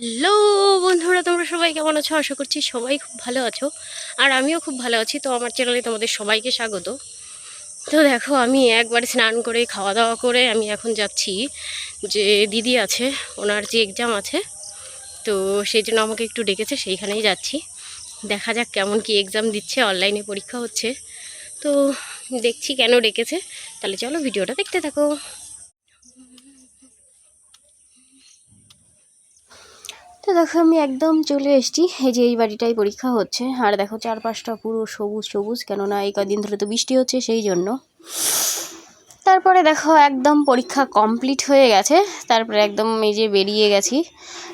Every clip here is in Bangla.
হ্যালো বন্ধুরা, তোমরা সবাই কেমন আছো? আশা করছি সবাই খুব ভালো আছো। আর আমিও খুব ভালো আছি। তো আমার চ্যানেলে তোমাদের সবাইকে স্বাগত। তো দেখো, আমি একবারে স্নান করে খাওয়া দাওয়া করে আমি এখন যাচ্ছি, যে দিদি আছে, ওনার যে এক্সাম আছে, তো সেই জন্য আমাকে একটু ডেকেছে, সেইখানেই যাচ্ছি। দেখা যাক কেমন কি এক্সাম দিচ্ছে, অনলাইনে পরীক্ষা হচ্ছে। তো দেখছি কেন ডেকেছে। তাহলে চলো ভিডিওটা দেখতে থাকো। তো দেখো, আমি একদম চলে এসেছি। এই যে এই বাড়িটাই পরীক্ষা হচ্ছে, আর দেখো চারপাশটা পুরো সবুজ সবুজ, কেননা এই কদিন ধরে তো বৃষ্টি হচ্ছে সেই জন্য। তারপরে দেখো একদম পরীক্ষা কমপ্লিট হয়ে গেছে। তারপরে একদম এই যে বেরিয়ে গেছি।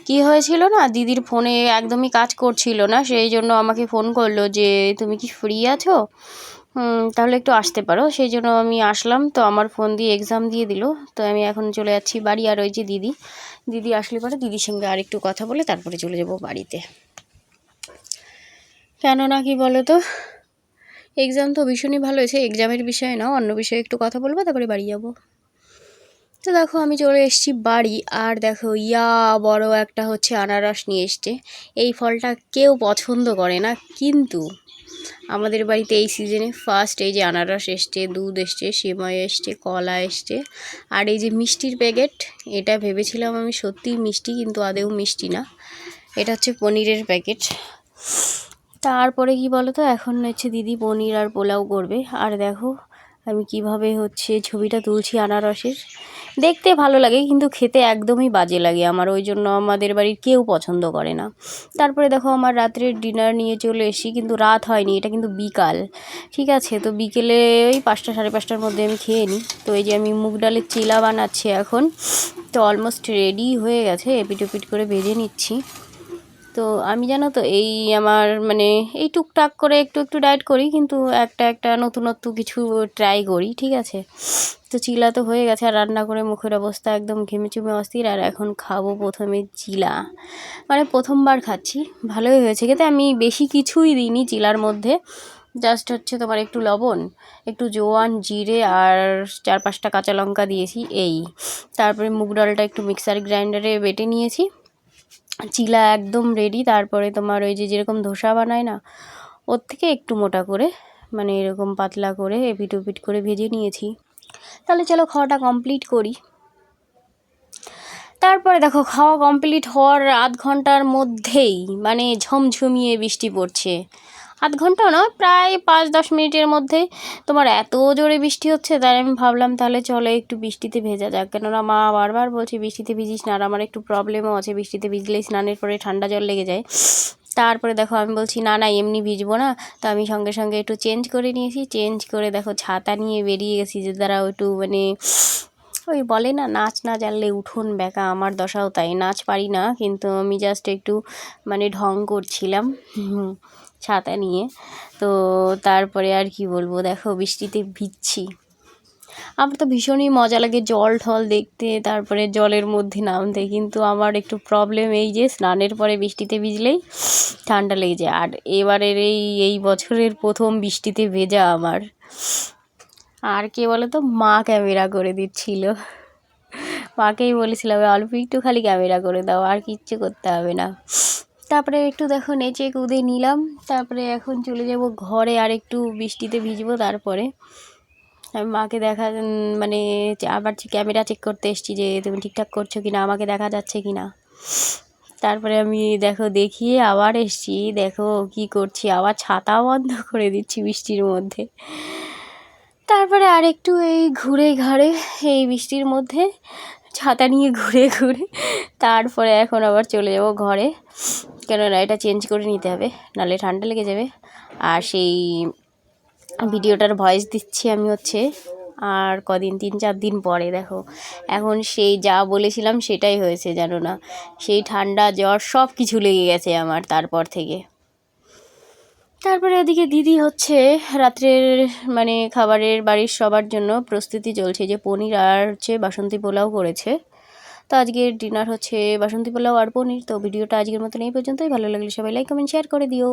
কি হয়েছিল না, দিদির ফোনে একদমই কাজ করছিল না, সেই জন্য আমাকে ফোন করলো যে তুমি কি ফ্রি আছো, তাহলে একটু আসতে পারো। সেই জন্য আমি আসলাম। তো আমার ফোন দিয়ে এক্সাম দিয়ে দিল। তো আমি এখন চলে যাচ্ছি বাড়ি। আর ওই যে দিদি দিদি আসলে পরে দিদির সঙ্গে আর একটু কথা বলে তারপরে চলে যাব বাড়িতে। কেননা কি বলো তো, এক্সাম তো ভীষণই ভালো হয়েছে, এক্সামের বিষয়ে না, অন্য বিষয়ে একটু কথা বলবো, তারপরে বাড়ি যাব। তো দেখো আমি চলে এসেছি বাড়ি। আর দেখো বড় একটা হচ্ছে আনারস নিয়ে এসছে। এই ফলটা কেউ পছন্দ করে না, কিন্তু আমাদের বাড়িতে এই সিজনে ফার্স্ট এই যে আনারস এসছে, দুধ এসছে, সেমাই এসছে, কলা এসছে। আর এই যে মিষ্টির প্যাকেট, এটা ভেবেছিলাম আমি সত্যিই মিষ্টি, কিন্তু আদেও মিষ্টি না, এটা হচ্ছে পনিরের প্যাকেট। তারপরে কি বলো তো, এখন হচ্ছে দিদি পনির আর পোলাও করবে। আর দেখো আমি কিভাবে হচ্ছে ছবিটা তুলছি আনারসের। দেখতে ভালো লাগে, কিন্তু খেতে একদমই বাজে লাগে আমার, ওই জন্য আমাদের বাড়ির কেউ পছন্দ করে না। তারপরে দেখো আমার রাত্রের ডিনার নিয়ে চলে এসেছি, কিন্তু রাত হয়নি, এটা কিন্তু বিকাল। ঠিক আছে, তো বিকেলে ওই 5টা সাড়ে 5টার মধ্যে আমি খেয়ে নিই। তো এই যে আমি মুগ ডালের চিলা বানাচ্ছি এখন। তো অলমোস্ট রেডি হয়ে গেছে, এপিট ওপিট করে ভেজে নিচ্ছি। তো আমি জানো তো, এই আমার মানে এই টুকটাক করে একটু একটু ডায়েট করি, কিন্তু একটা একটা নতুনত্ব কিছু ট্রাই করি, ঠিক আছে। তো চিলা তো হয়ে গেছে, আর রান্না করে মুখের অবস্থা একদম ঘেমে চুমে অস্থির। আর এখন খাবো প্রথমে চিলা, মানে প্রথমবার খাচ্ছি, ভালোই হয়েছে খেতে। আমি বেশি কিছুই দিইনি চিলার মধ্যে, জাস্ট হচ্ছে তোমার একটু লবণ, একটু জোয়ান, জিরে আর 4-5টা কাঁচা লঙ্কা দিয়েছি এই। তারপরে মুগ ডালটা একটু মিক্সার গ্রাইন্ডারে বেটে নিয়েছি। চিলা একদম রেডি। তারপরে তোমার ওই যে যেরকম ধোসা বানায় না, ওর থেকে একটু মোটা করে, মানে এরকম পাতলা করে এপিট ওপিট করে ভেজে নিয়েছি। তাহলে চলো খাওয়াটা কমপ্লিট করি। তারপরে দেখো খাওয়া কমপ্লিট হওয়ার আধ ঘন্টার মধ্যেই মানে ঝমঝমিয়ে বৃষ্টি পড়ছে। আধ ঘন্টা না, প্রায় 5-10 মিনিটের মধ্যে তোমার এত জোরে বৃষ্টি হচ্ছে। তাই আমি ভাবলাম তাহলে চলো একটু বৃষ্টিতে ভেজা যাক, কেননা মা বারবার বলছে বৃষ্টিতে ভিজিস না, আর আমার একটু প্রবলেমও আছে, বৃষ্টিতে ভিজলেই স্নানের পরে ঠান্ডা জল লেগে যায়। তারপরে দেখো আমি বলছি না না, এমনি ভিজবো না। তো আমি সঙ্গে সঙ্গে একটু চেঞ্জ করে নিয়েছি, চেঞ্জ করে দেখো ছাতা নিয়ে বেরিয়ে গেছি, যে দ্বারা একটু মানে ওই বলে না, নাচ না জানলে উঠোন বেঁকা, আমার দশাও তাই। নাচ পারি না, কিন্তু আমি জাস্ট একটু মানে ঢং করছিলাম ছাতা নিয়ে। তো তারপরে আর কি বলবো, দেখো বৃষ্টিতে ভিজছি। আমার তো ভীষণই মজা লাগে জল ঠল দেখতে, তারপরে জলের মধ্যে নামতে, কিন্তু আমার একটু প্রবলেম এই যে স্নানের পরে বৃষ্টিতে ভিজলেই ঠান্ডা লেগে যায়। আর এবারের এই বছরের প্রথম বৃষ্টিতে ভেজা আমার। আর কে বলো তো, মা ক্যামেরা করে দিচ্ছিল। মাকেই বলেছিলাম অল্প একটু খালি ক্যামেরা করে দাও, আর কিচ্ছু করতে হবে না। তারপরে একটু দেখো নেচে কুদে নিলাম। তারপরে এখন চলে যাব ঘরে, আর একটু বৃষ্টিতে ভিজবো। তারপরে আমি মাকে মানে আবার ক্যামেরা চেক করতে এসেছি, যে তুমি ঠিকঠাক করছো কি না, আমাকে দেখা যাচ্ছে কি না। তারপরে আমি দেখো দেখিয়ে আবার এসেছি, দেখো কি করছি, আবার ছাতা বন্ধ করে দিচ্ছি বৃষ্টির মধ্যে। তারপরে আরেকটু এই ঘুরে ঘাড়ে এই বৃষ্টির মধ্যে ছাতা নিয়ে ঘুরে ঘুরে তারপরে এখন আবার চলে যাব ঘরে, কেননা এটা চেঞ্জ করে নিতে হবে, নাহলে ঠান্ডা লেগে যাবে। আর সেই ভিডিওটার ভয়েস দিচ্ছি আমি হচ্ছে আর কদিন 3-4 দিন পরে। দেখো এখন সেই যা বলেছিলাম সেটাই হয়েছে, জানো না, সেই ঠান্ডা জ্বর সব কিছু লেগে গেছে আমার তারপর থেকে। তারপরে ওদিকে দিদি হচ্ছে রাত্রের মানে খাবারের বাড়ির সবার জন্য প্রস্তুতি চলছে, যে পনির আর হচ্ছে বাসন্তী পোলাও করেছে। তো আজকের ডিনার হচ্ছে বাসন্তী পোলাও আর পনির। তো ভিডিওটা আজকের মতন এই পর্যন্তই। ভালো লাগলে সবাই লাইক কমেন্ট শেয়ার করে দিও।